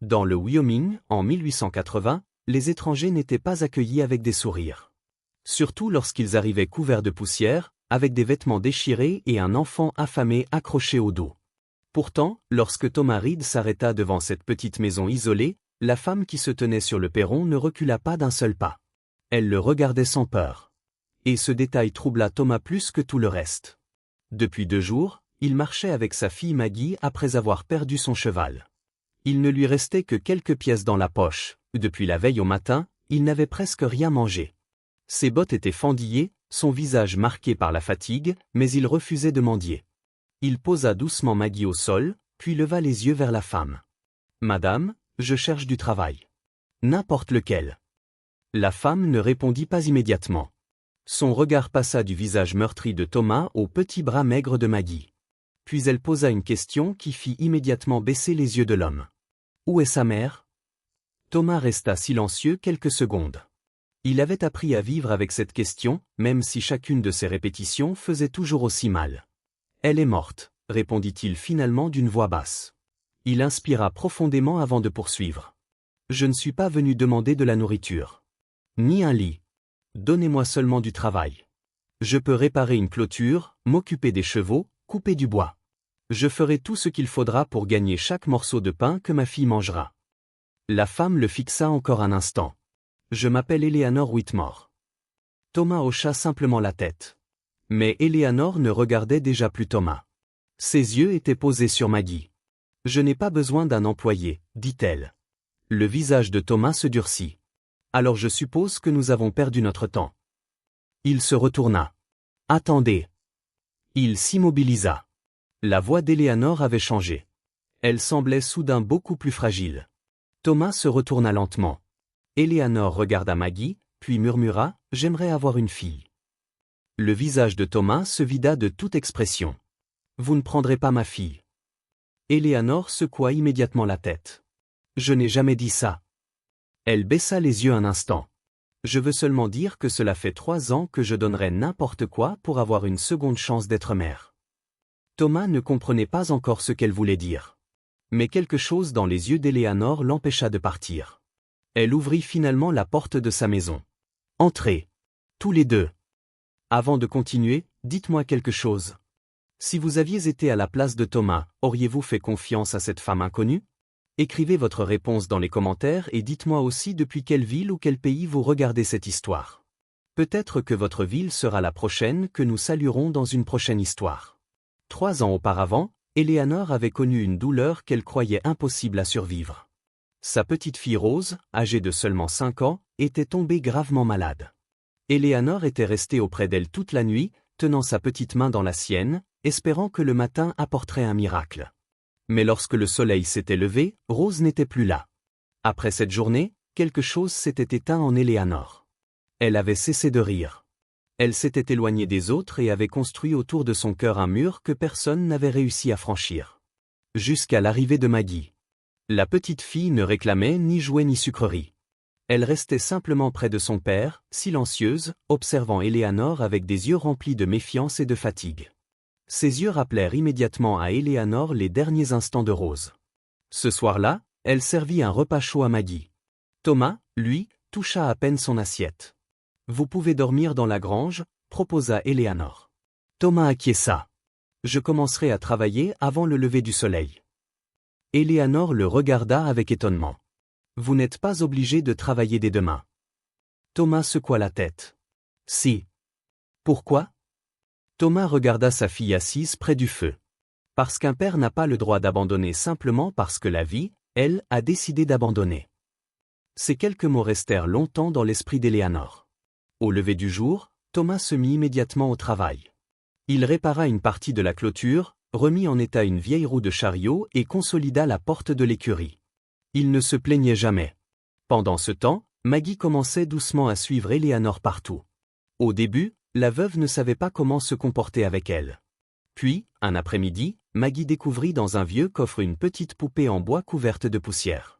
Dans le Wyoming, en 1880, les étrangers n'étaient pas accueillis avec des sourires. Surtout lorsqu'ils arrivaient couverts de poussière, avec des vêtements déchirés et un enfant affamé accroché au dos. Pourtant, lorsque Thomas Reed s'arrêta devant cette petite maison isolée, la femme qui se tenait sur le perron ne recula pas d'un seul pas. Elle le regardait sans peur. Et ce détail troubla Thomas plus que tout le reste. Depuis 2 jours, il marchait avec sa fille Maggie après avoir perdu son cheval. Il ne lui restait que quelques pièces dans la poche. Depuis la veille au matin, il n'avait presque rien mangé. Ses bottes étaient fendillées, son visage marqué par la fatigue, mais il refusait de mendier. Il posa doucement Maggie au sol, puis leva les yeux vers la femme. « Madame, je cherche du travail. »« N'importe lequel. » La femme ne répondit pas immédiatement. Son regard passa du visage meurtri de Thomas au petit bras maigre de Maggie. Puis elle posa une question qui fit immédiatement baisser les yeux de l'homme. « Où est sa mère ?» Thomas resta silencieux quelques secondes. Il avait appris à vivre avec cette question, même si chacune de ses répétitions faisait toujours aussi mal. « Elle est morte », répondit-il finalement d'une voix basse. Il inspira profondément avant de poursuivre. « Je ne suis pas venu demander de la nourriture. Ni un lit. Donnez-moi seulement du travail. Je peux réparer une clôture, m'occuper des chevaux, couper du bois. Je ferai tout ce qu'il faudra pour gagner chaque morceau de pain que ma fille mangera. » La femme le fixa encore un instant. « Je m'appelle Eleanor Whitmore. » Thomas hocha simplement la tête. Mais Eleanor ne regardait déjà plus Thomas. Ses yeux étaient posés sur Maggie. « Je n'ai pas besoin d'un employé, dit-elle. » Le visage de Thomas se durcit. « Alors je suppose que nous avons perdu notre temps. » Il se retourna. « Attendez. » Il s'immobilisa. La voix d'Eleanor avait changé. Elle semblait soudain beaucoup plus fragile. Thomas se retourna lentement. Eleanor regarda Maggie, puis murmura « J'aimerais avoir une fille. » Le visage de Thomas se vida de toute expression. « Vous ne prendrez pas ma fille. » Eleanor secoua immédiatement la tête. « Je n'ai jamais dit ça. » Elle baissa les yeux un instant. « Je veux seulement dire que cela fait 3 ans que je donnerais n'importe quoi pour avoir une seconde chance d'être mère. » Thomas ne comprenait pas encore ce qu'elle voulait dire. Mais quelque chose dans les yeux d'Eleanor l'empêcha de partir. Elle ouvrit finalement la porte de sa maison. « Entrez. Tous les deux. Avant de continuer, dites-moi quelque chose. Si vous aviez été à la place de Thomas, auriez-vous fait confiance à cette femme inconnue? Écrivez votre réponse dans les commentaires et dites-moi aussi depuis quelle ville ou quel pays vous regardez cette histoire. Peut-être que votre ville sera la prochaine que nous saluerons dans une prochaine histoire. » 3 ans auparavant, Eleanor avait connu une douleur qu'elle croyait impossible à survivre. Sa petite fille Rose, âgée de seulement 5 ans, était tombée gravement malade. Eleanor était restée auprès d'elle toute la nuit, tenant sa petite main dans la sienne, espérant que le matin apporterait un miracle. Mais lorsque le soleil s'était levé, Rose n'était plus là. Après cette journée, quelque chose s'était éteint en Eleanor. Elle avait cessé de rire. Elle s'était éloignée des autres et avait construit autour de son cœur un mur que personne n'avait réussi à franchir. Jusqu'à l'arrivée de Maggie. La petite fille ne réclamait ni jouet ni sucrerie. Elle restait simplement près de son père, silencieuse, observant Eleanor avec des yeux remplis de méfiance et de fatigue. Ses yeux rappelèrent immédiatement à Eleanor les derniers instants de Rose. Ce soir-là, elle servit un repas chaud à Maggie. Thomas, lui, toucha à peine son assiette. « Vous pouvez dormir dans la grange » proposa Eleanor. Thomas acquiesça. « Je commencerai à travailler avant le lever du soleil. » Eleanor le regarda avec étonnement. « Vous n'êtes pas obligé de travailler dès demain. » Thomas secoua la tête. « Si. » « Pourquoi ?» Thomas regarda sa fille assise près du feu. « Parce qu'un père n'a pas le droit d'abandonner simplement parce que la vie, elle, a décidé d'abandonner. » Ces quelques mots restèrent longtemps dans l'esprit d'Eleanor. Au lever du jour, Thomas se mit immédiatement au travail. Il répara une partie de la clôture, remit en état une vieille roue de chariot et consolida la porte de l'écurie. Il ne se plaignait jamais. Pendant ce temps, Maggie commençait doucement à suivre Eleanor partout. Au début, la veuve ne savait pas comment se comporter avec elle. Puis, un après-midi, Maggie découvrit dans un vieux coffre une petite poupée en bois couverte de poussière.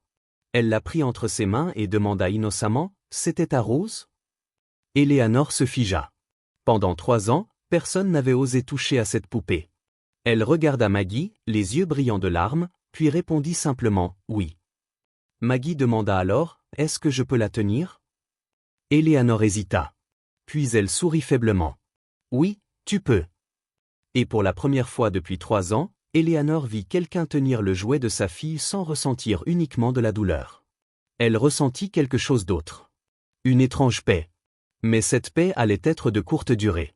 Elle la prit entre ses mains et demanda innocemment « C'était ta Rose ?» Eleanor se figea. Pendant 3 ans, personne n'avait osé toucher à cette poupée. Elle regarda Maggie, les yeux brillants de larmes, puis répondit simplement « Oui. » Maggie demanda alors, « Est-ce que je peux la tenir ?» Eleanor hésita. Puis elle sourit faiblement. « Oui, tu peux. » Et pour la première fois depuis 3 ans, Eleanor vit quelqu'un tenir le jouet de sa fille sans ressentir uniquement de la douleur. Elle ressentit quelque chose d'autre. Une étrange paix. Mais cette paix allait être de courte durée.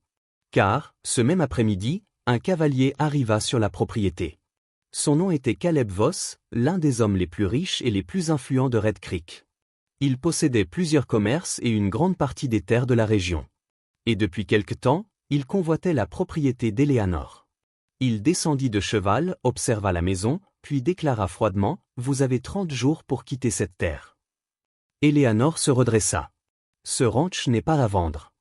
Car, ce même après-midi, un cavalier arriva sur la propriété. Son nom était Caleb Voss, l'un des hommes les plus riches et les plus influents de Red Creek. Il possédait plusieurs commerces et une grande partie des terres de la région. Et depuis quelque temps, il convoitait la propriété d'Eleanor. Il descendit de cheval, observa la maison, puis déclara froidement, « Vous avez 30 jours pour quitter cette terre. » Eleanor se redressa. « Ce ranch n'est pas à vendre. »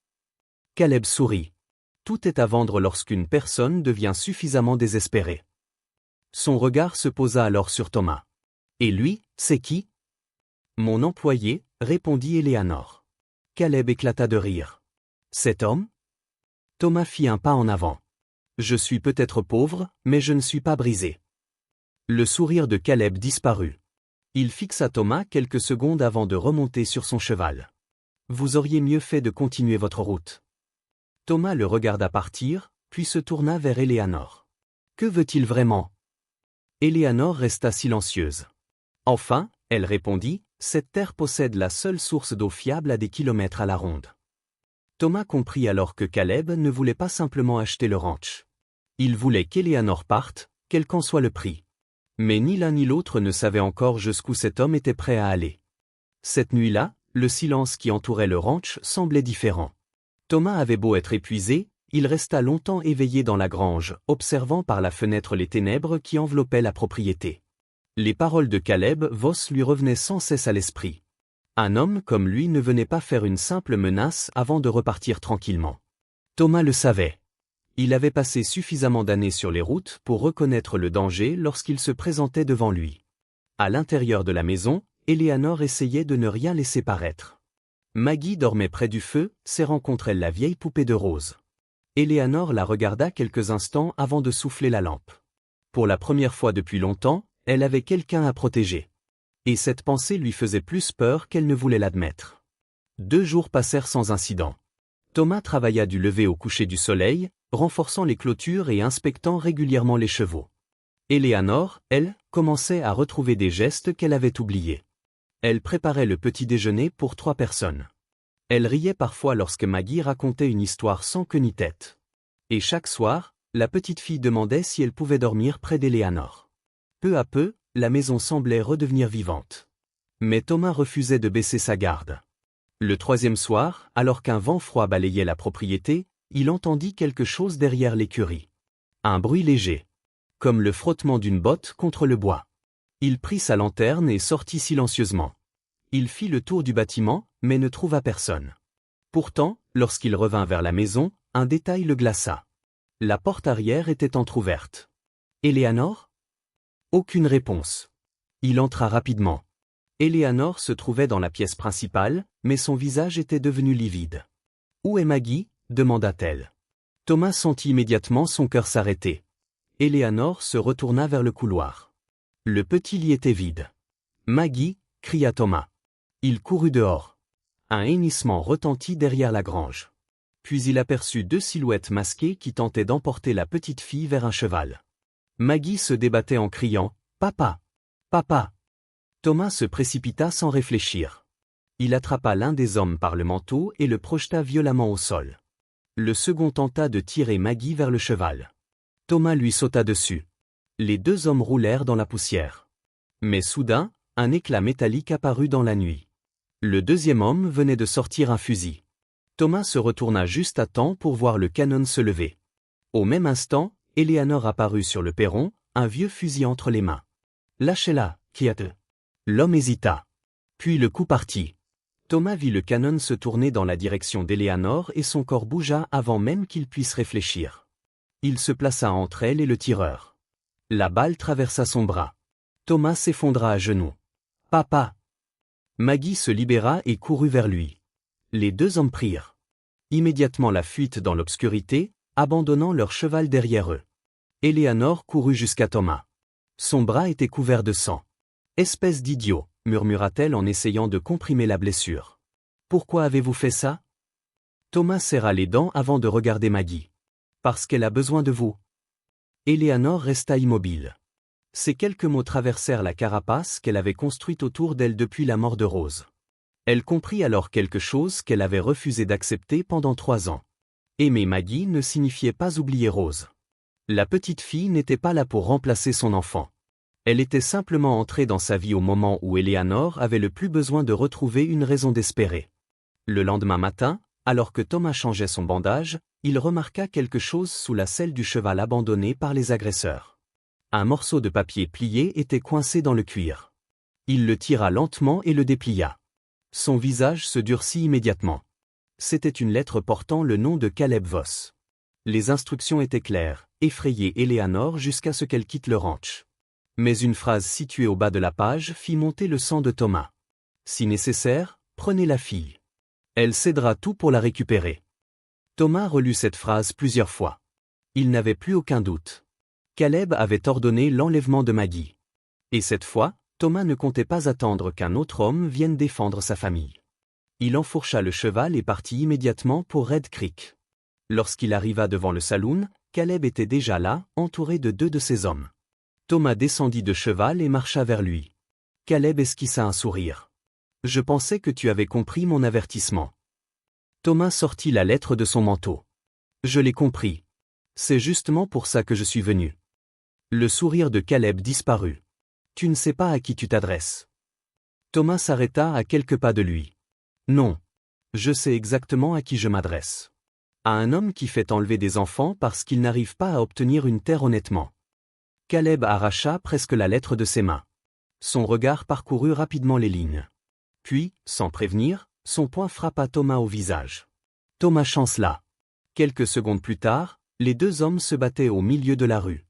Caleb sourit. « Tout est à vendre lorsqu'une personne devient suffisamment désespérée. » Son regard se posa alors sur Thomas. « Et lui, c'est qui ?»« Mon employé, » répondit Eleanor. Caleb éclata de rire. « Cet homme ?» Thomas fit un pas en avant. « Je suis peut-être pauvre, mais je ne suis pas brisé. » Le sourire de Caleb disparut. Il fixa Thomas quelques secondes avant de remonter sur son cheval. « Vous auriez mieux fait de continuer votre route. » Thomas le regarda partir, puis se tourna vers Eleanor. « Que veut-il vraiment ?» Eleanor resta silencieuse. Enfin, elle répondit, « Cette terre possède la seule source d'eau fiable à des kilomètres à la ronde. » Thomas comprit alors que Caleb ne voulait pas simplement acheter le ranch. Il voulait qu'Eleanor parte, quel qu'en soit le prix. Mais ni l'un ni l'autre ne savait encore jusqu'où cet homme était prêt à aller. Cette nuit-là, le silence qui entourait le ranch semblait différent. Thomas avait beau être épuisé, il resta longtemps éveillé dans la grange, observant par la fenêtre les ténèbres qui enveloppaient la propriété. Les paroles de Caleb Voss lui revenaient sans cesse à l'esprit. Un homme comme lui ne venait pas faire une simple menace avant de repartir tranquillement. Thomas le savait. Il avait passé suffisamment d'années sur les routes pour reconnaître le danger lorsqu'il se présentait devant lui. À l'intérieur de la maison, Eleanor essayait de ne rien laisser paraître. Maggie dormait près du feu, serrant contre elle la vieille poupée de rose. Eleanor la regarda quelques instants avant de souffler la lampe. Pour la première fois depuis longtemps, elle avait quelqu'un à protéger. Et cette pensée lui faisait plus peur qu'elle ne voulait l'admettre. 2 jours passèrent sans incident. Thomas travailla du lever au coucher du soleil, renforçant les clôtures et inspectant régulièrement les chevaux. Eleanor, elle, commençait à retrouver des gestes qu'elle avait oubliés. Elle préparait le petit déjeuner pour 3 personnes. Elle riait parfois lorsque Maggie racontait une histoire sans queue ni tête. Et chaque soir, la petite fille demandait si elle pouvait dormir près d'Eleanor. Peu à peu, la maison semblait redevenir vivante. Mais Thomas refusait de baisser sa garde. Le 3e soir, alors qu'un vent froid balayait la propriété, il entendit quelque chose derrière l'écurie. Un bruit léger. Comme le frottement d'une botte contre le bois. Il prit sa lanterne et sortit silencieusement. Il fit le tour du bâtiment, mais ne trouva personne. Pourtant, lorsqu'il revint vers la maison, un détail le glaça. La porte arrière était entr'ouverte. Eleanor ? Aucune réponse. Il entra rapidement. Eleanor se trouvait dans la pièce principale, mais son visage était devenu livide. « Où est Maggie ?» demanda-t-elle. Thomas sentit immédiatement son cœur s'arrêter. Eleanor se retourna vers le couloir. Le petit lit était vide. « Maggie !» cria Thomas. Il courut dehors. Un hennissement retentit derrière la grange. Puis il aperçut 2 silhouettes masquées qui tentaient d'emporter la petite fille vers un cheval. Maggie se débattait en criant « Papa! Papa !» Thomas se précipita sans réfléchir. Il attrapa l'un des hommes par le manteau et le projeta violemment au sol. Le second tenta de tirer Maggie vers le cheval. Thomas lui sauta dessus. Les 2 hommes roulèrent dans la poussière. Mais soudain, un éclat métallique apparut dans la nuit. Le 2e homme venait de sortir un fusil. Thomas se retourna juste à temps pour voir le canon se lever. Au même instant, Eleanor apparut sur le perron, un vieux fusil entre les mains. « Lâchez-la, Kiate !» L'homme hésita. Puis le coup partit. Thomas vit le canon se tourner dans la direction d'Eleanor et son corps bougea avant même qu'il puisse réfléchir. Il se plaça entre elle et le tireur. La balle traversa son bras. Thomas s'effondra à genoux. « Papa !» Maggie se libéra et courut vers lui. Les 2 hommes prirent immédiatement la fuite dans l'obscurité, abandonnant leur cheval derrière eux. Eleanor courut jusqu'à Thomas. Son bras était couvert de sang. « Espèce d'idiot !» murmura-t-elle en essayant de comprimer la blessure. Pourquoi avez-vous fait ça? Thomas serra les dents avant de regarder Maggie. Parce qu'elle a besoin de vous. Eleanor resta immobile. Ces quelques mots traversèrent la carapace qu'elle avait construite autour d'elle depuis la mort de Rose. Elle comprit alors quelque chose qu'elle avait refusé d'accepter pendant 3 ans. Aimer Maggie ne signifiait pas oublier Rose. La petite fille n'était pas là pour remplacer son enfant. Elle était simplement entrée dans sa vie au moment où Eleanor avait le plus besoin de retrouver une raison d'espérer. Le lendemain matin, alors que Thomas changeait son bandage, il remarqua quelque chose sous la selle du cheval abandonné par les agresseurs. Un morceau de papier plié était coincé dans le cuir. Il le tira lentement et le déplia. Son visage se durcit immédiatement. C'était une lettre portant le nom de Caleb Voss. Les instructions étaient claires, effrayer Eleanor jusqu'à ce qu'elle quitte le ranch. Mais une phrase située au bas de la page fit monter le sang de Thomas. Si nécessaire, prenez la fille. Elle cédera tout pour la récupérer. Thomas relut cette phrase plusieurs fois. Il n'avait plus aucun doute. Caleb avait ordonné l'enlèvement de Maggie. Et cette fois, Thomas ne comptait pas attendre qu'un autre homme vienne défendre sa famille. Il enfourcha le cheval et partit immédiatement pour Red Creek. Lorsqu'il arriva devant le saloon, Caleb était déjà là, entouré de 2 de ses hommes. Thomas descendit de cheval et marcha vers lui. Caleb esquissa un sourire. « Je pensais que tu avais compris mon avertissement. » Thomas sortit la lettre de son manteau. « Je l'ai compris. C'est justement pour ça que je suis venu. » Le sourire de Caleb disparut. « Tu ne sais pas à qui tu t'adresses. » Thomas s'arrêta à quelques pas de lui. « Non. Je sais exactement à qui je m'adresse. À un homme qui fait enlever des enfants parce qu'il n'arrive pas à obtenir une terre honnêtement. » Caleb arracha presque la lettre de ses mains. Son regard parcourut rapidement les lignes. Puis, sans prévenir, son poing frappa Thomas au visage. Thomas chancela. Quelques secondes plus tard, les 2 hommes se battaient au milieu de la rue.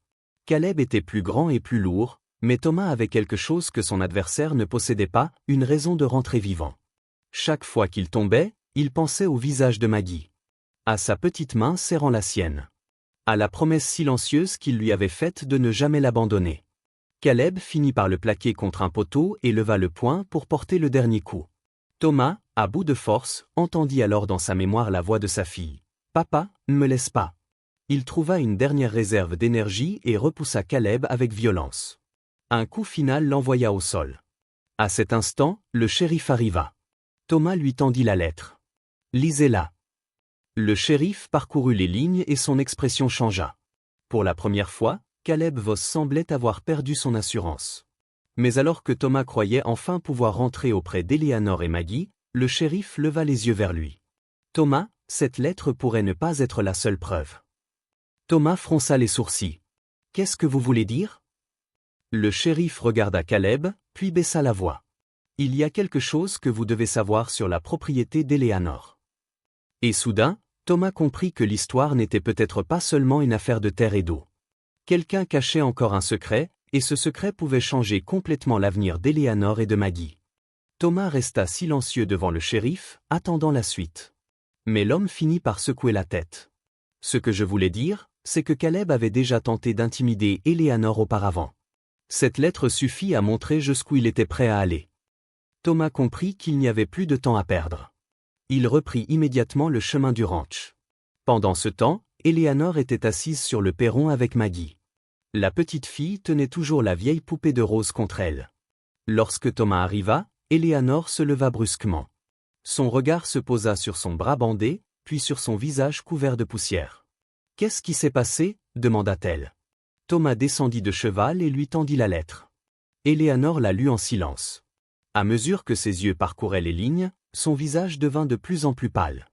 Caleb était plus grand et plus lourd, mais Thomas avait quelque chose que son adversaire ne possédait pas, une raison de rentrer vivant. Chaque fois qu'il tombait, il pensait au visage de Maggie. À sa petite main serrant la sienne. À la promesse silencieuse qu'il lui avait faite de ne jamais l'abandonner. Caleb finit par le plaquer contre un poteau et leva le poing pour porter le dernier coup. Thomas, à bout de force, entendit alors dans sa mémoire la voix de sa fille. « Papa, ne me laisse pas. » Il trouva une dernière réserve d'énergie et repoussa Caleb avec violence. Un coup final l'envoya au sol. À cet instant, le shérif arriva. Thomas lui tendit la lettre. « Lisez-la. » Le shérif parcourut les lignes et son expression changea. Pour la première fois, Caleb Voss semblait avoir perdu son assurance. Mais alors que Thomas croyait enfin pouvoir rentrer auprès d'Eleanor et Maggie, le shérif leva les yeux vers lui. « Thomas, cette lettre pourrait ne pas être la seule preuve. » Thomas fronça les sourcils. « Qu'est-ce que vous voulez dire ?» Le shérif regarda Caleb, puis baissa la voix. « Il y a quelque chose que vous devez savoir sur la propriété d'Eleanor. » Et soudain, Thomas comprit que l'histoire n'était peut-être pas seulement une affaire de terre et d'eau. Quelqu'un cachait encore un secret, et ce secret pouvait changer complètement l'avenir d'Eleanor et de Maggie. Thomas resta silencieux devant le shérif, attendant la suite. Mais l'homme finit par secouer la tête. Ce que je voulais dire, c'est que Caleb avait déjà tenté d'intimider Eleanor auparavant. Cette lettre suffit à montrer jusqu'où il était prêt à aller. Thomas comprit qu'il n'y avait plus de temps à perdre. Il reprit immédiatement le chemin du ranch. Pendant ce temps, Eleanor était assise sur le perron avec Maggie. La petite fille tenait toujours la vieille poupée de Rose contre elle. Lorsque Thomas arriva, Eleanor se leva brusquement. Son regard se posa sur son bras bandé, puis sur son visage couvert de poussière. « Qu'est-ce qui s'est passé ?» demanda-t-elle. Thomas descendit de cheval et lui tendit la lettre. Eleanor la lut en silence. À mesure que ses yeux parcouraient les lignes, son visage devint de plus en plus pâle.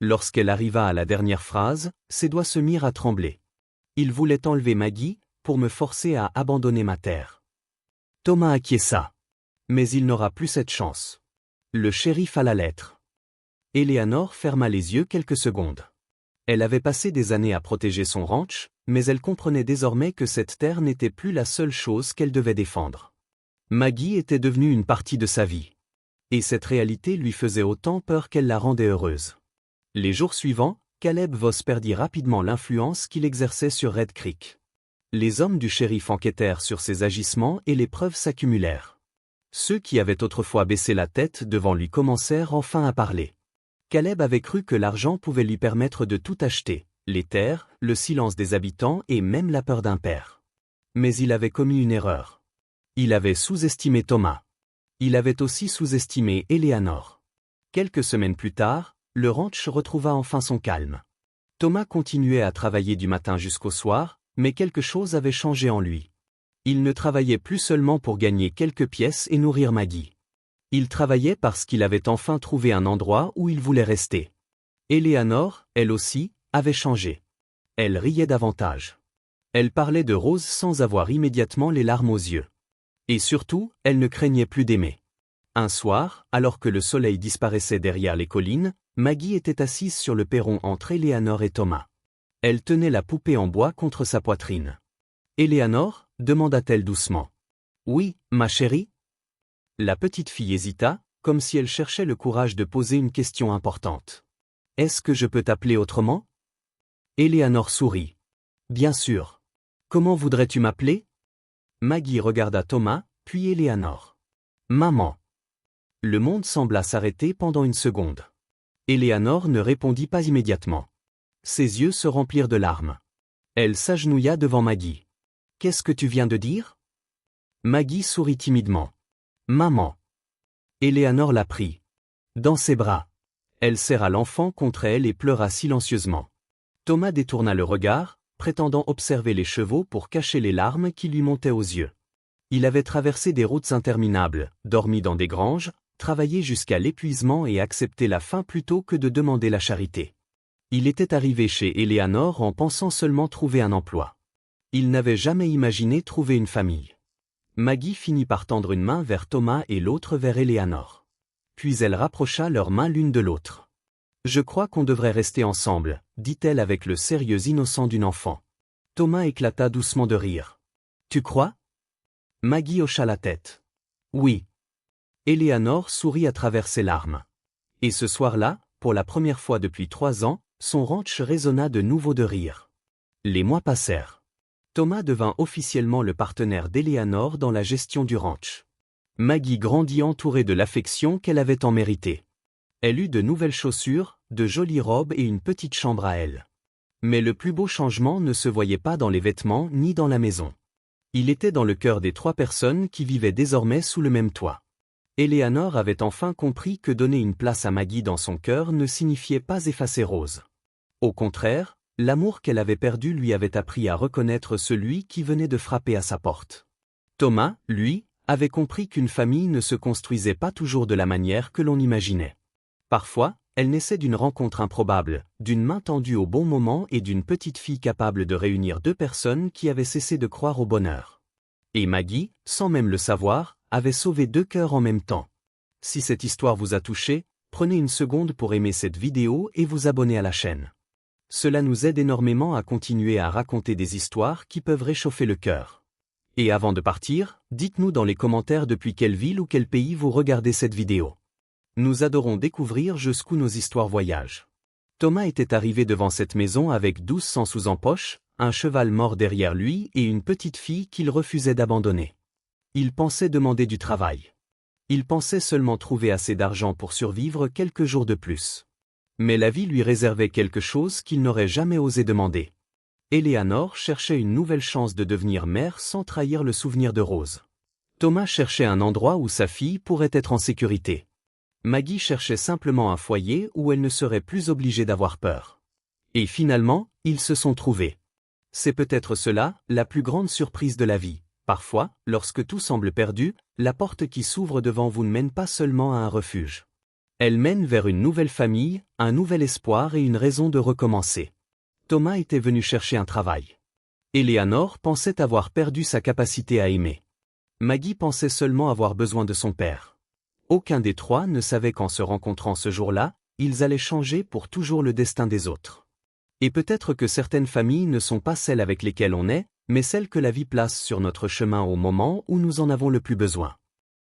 Lorsqu'elle arriva à la dernière phrase, ses doigts se mirent à trembler. « Il voulait enlever Maggie, pour me forcer à abandonner ma terre. » Thomas acquiesça. Mais il n'aura plus cette chance. Le shérif a la lettre. Eleanor ferma les yeux quelques secondes. Elle avait passé des années à protéger son ranch, mais elle comprenait désormais que cette terre n'était plus la seule chose qu'elle devait défendre. Maggie était devenue une partie de sa vie. Et cette réalité lui faisait autant peur qu'elle la rendait heureuse. Les jours suivants, Caleb Voss perdit rapidement l'influence qu'il exerçait sur Red Creek. Les hommes du shérif enquêtèrent sur ses agissements et les preuves s'accumulèrent. Ceux qui avaient autrefois baissé la tête devant lui commencèrent enfin à parler. Caleb avait cru que l'argent pouvait lui permettre de tout acheter, les terres, le silence des habitants et même la peur d'un père. Mais il avait commis une erreur. Il avait sous-estimé Thomas. Il avait aussi sous-estimé Eleanor. Quelques semaines plus tard, le ranch retrouva enfin son calme. Thomas continuait à travailler du matin jusqu'au soir, mais quelque chose avait changé en lui. Il ne travaillait plus seulement pour gagner quelques pièces et nourrir Maggie. Il travaillait parce qu'il avait enfin trouvé un endroit où il voulait rester. Eleanor, elle aussi, avait changé. Elle riait davantage. Elle parlait de Rose sans avoir immédiatement les larmes aux yeux. Et surtout, elle ne craignait plus d'aimer. Un soir, alors que le soleil disparaissait derrière les collines, Maggie était assise sur le perron entre Eleanor et Thomas. Elle tenait la poupée en bois contre sa poitrine. « Eleanor » demanda-t-elle doucement. « Oui, ma chérie ?» La petite fille hésita, comme si elle cherchait le courage de poser une question importante. « Est-ce que je peux t'appeler autrement ?» Eleanor sourit. « Bien sûr. Comment voudrais-tu m'appeler » Maggie regarda Thomas, puis Eleanor. « Maman. » Le monde sembla s'arrêter pendant une seconde. Eleanor ne répondit pas immédiatement. Ses yeux se remplirent de larmes. Elle s'agenouilla devant Maggie. « Qu'est-ce que tu viens de dire » Maggie sourit timidement. « Maman. » Eleanor la prit dans ses bras. Elle serra l'enfant contre elle et pleura silencieusement. Thomas détourna le regard, prétendant observer les chevaux pour cacher les larmes qui lui montaient aux yeux. Il avait traversé des routes interminables, dormi dans des granges, travaillé jusqu'à l'épuisement et accepté la faim plutôt que de demander la charité. Il était arrivé chez Eleanor en pensant seulement trouver un emploi. Il n'avait jamais imaginé trouver une famille. Maggie finit par tendre une main vers Thomas et l'autre vers Eleanor. Puis elle rapprocha leurs mains l'une de l'autre. « Je crois qu'on devrait rester ensemble, » dit-elle avec le sérieux innocent d'une enfant. Thomas éclata doucement de rire. « Tu crois » Maggie hocha la tête. « Oui. » Eleanor sourit à travers ses larmes. Et ce soir-là, pour la première fois depuis 3 ans, son ranch résonna de nouveau de rire. Les mois passèrent. Thomas devint officiellement le partenaire d'Eleanor dans la gestion du ranch. Maggie grandit entourée de l'affection qu'elle avait tant méritée. Elle eut de nouvelles chaussures, de jolies robes et une petite chambre à elle. Mais le plus beau changement ne se voyait pas dans les vêtements ni dans la maison. Il était dans le cœur des 3 personnes qui vivaient désormais sous le même toit. Eleanor avait enfin compris que donner une place à Maggie dans son cœur ne signifiait pas effacer Rose. Au contraire, l'amour qu'elle avait perdu lui avait appris à reconnaître celui qui venait de frapper à sa porte. Thomas, lui, avait compris qu'une famille ne se construisait pas toujours de la manière que l'on imaginait. Parfois, elle naissait d'une rencontre improbable, d'une main tendue au bon moment et d'une petite fille capable de réunir 2 personnes qui avaient cessé de croire au bonheur. Et Maggie, sans même le savoir, avait sauvé 2 cœurs en même temps. Si cette histoire vous a touché, prenez une seconde pour aimer cette vidéo et vous abonner à la chaîne. Cela nous aide énormément à continuer à raconter des histoires qui peuvent réchauffer le cœur. Et avant de partir, dites-nous dans les commentaires depuis quelle ville ou quel pays vous regardez cette vidéo. Nous adorons découvrir jusqu'où nos histoires voyagent. Thomas était arrivé devant cette maison avec 1200 sous en poche, un cheval mort derrière lui et une petite fille qu'il refusait d'abandonner. Il pensait demander du travail. Il pensait seulement trouver assez d'argent pour survivre quelques jours de plus. Mais la vie lui réservait quelque chose qu'il n'aurait jamais osé demander. Eleanor cherchait une nouvelle chance de devenir mère sans trahir le souvenir de Rose. Thomas cherchait un endroit où sa fille pourrait être en sécurité. Maggie cherchait simplement un foyer où elle ne serait plus obligée d'avoir peur. Et finalement, ils se sont trouvés. C'est peut-être cela, la plus grande surprise de la vie. Parfois, lorsque tout semble perdu, la porte qui s'ouvre devant vous ne mène pas seulement à un refuge. Elle mène vers une nouvelle famille, un nouvel espoir et une raison de recommencer. Thomas était venu chercher un travail. Eleanor pensait avoir perdu sa capacité à aimer. Maggie pensait seulement avoir besoin de son père. Aucun des 3 ne savait qu'en se rencontrant ce jour-là, ils allaient changer pour toujours le destin des autres. Et peut-être que certaines familles ne sont pas celles avec lesquelles on est, mais celles que la vie place sur notre chemin au moment où nous en avons le plus besoin.